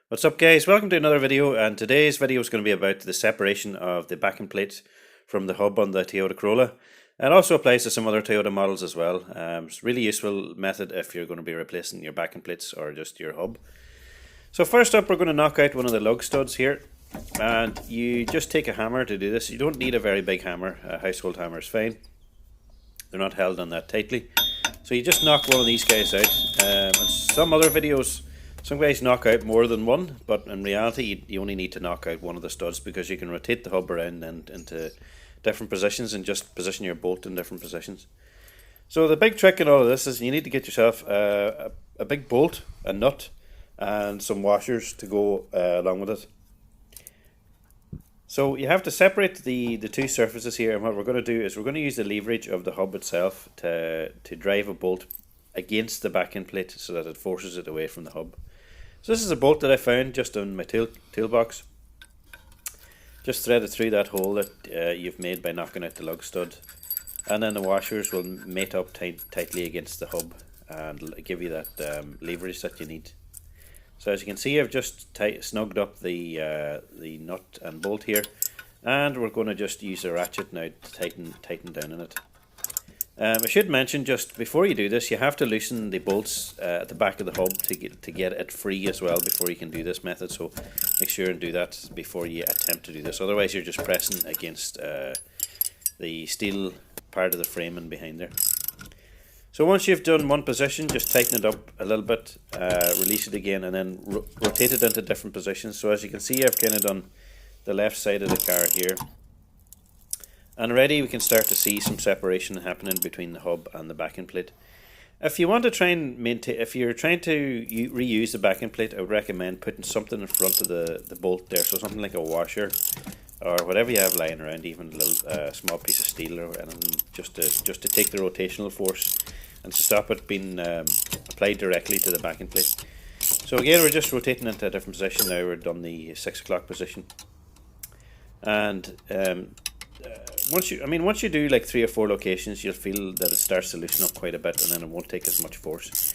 What's up guys, welcome to another video, and today's video is going to be about the separation of the backing plate from the hub on the Toyota Corolla. It also applies to some other Toyota models as well. It's a really useful method if you're going to be replacing your backing plates or just your hub. So first up, we're going to knock out one of the lug studs here, and you just take a hammer to do this. You don't need a very big hammer, a household hammer is fine. They're not held on that tightly. So you just knock one of these guys out. In some other videos, some guys knock out more than one, but in reality you only need to knock out one of the studs because you can rotate the hub around and into different positions and just position your bolt in different positions. So the big trick in all of this is you need to get yourself a big bolt, a nut, and some washers to go along with it. So you have to separate the two surfaces here, and what we're going to do is we're going to use the leverage of the hub itself to drive a bolt against the backing plate so that it forces it away from the hub. So this is a bolt that I found just in my toolbox. Just thread it through that hole that you've made by knocking out the lug stud, and then the washers will mate up tightly against the hub and give you that leverage that you need. So as you can see, I've just snugged up the nut and bolt here, and we're going to just use a ratchet now to tighten down on it. I should mention, just before you do this, you have to loosen the bolts at the back of the hub to get it free as well before you can do this method. So make sure and do that before you attempt to do this. Otherwise you're just pressing against the steel part of the frame and behind there. So once you've done one position, just tighten it up a little bit, release it again, and then rotate it into different positions. So as you can see, I've kind of done the left side of the car here. And already we can start to see some separation happening between the hub and the backing plate. If you want to try and maintain, if you're trying to reuse the backing plate, I would recommend putting something in front of the bolt there, so something like a washer or whatever you have lying around, even a little small piece of steel or anything, just to take the rotational force and to stop it being applied directly to the backing plate. So again, we're just rotating into a different position now. We're done the 6 o'clock position, and once you do like 3 or 4 locations, you'll feel that it starts to loosen up quite a bit, and then it won't take as much force.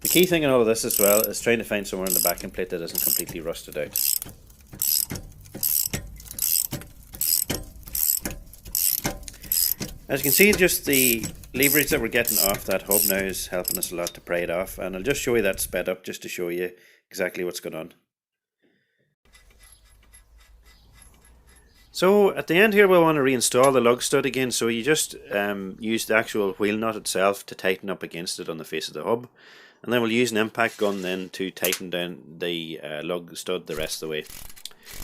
The key thing in all of this as well is trying to find somewhere in the backing plate that isn't completely rusted out. As you can see, just the leverage that we're getting off that hub now is helping us a lot to pry it off, and I'll just show you that sped up just to show you exactly what's going on. So at the end here, we'll want to reinstall the lug stud again. So you just use the actual wheel nut itself to tighten up against it on the face of the hub, and then we'll use an impact gun then to tighten down the lug stud the rest of the way.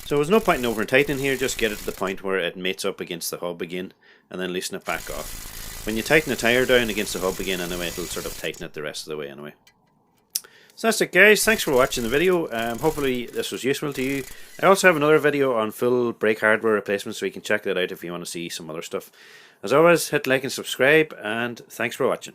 So there's no point in over tightening here, just get it to the point where it mates up against the hub again, and then loosen it back off. When you tighten the tire down against the hub again anyway, it'll sort of tighten it the rest of the way anyway. So that's it guys, thanks for watching the video. Hopefully this was useful to you. I also have another video on full brake hardware replacement, so you can check that out if you want to see some other stuff. As always, hit like and subscribe, and thanks for watching.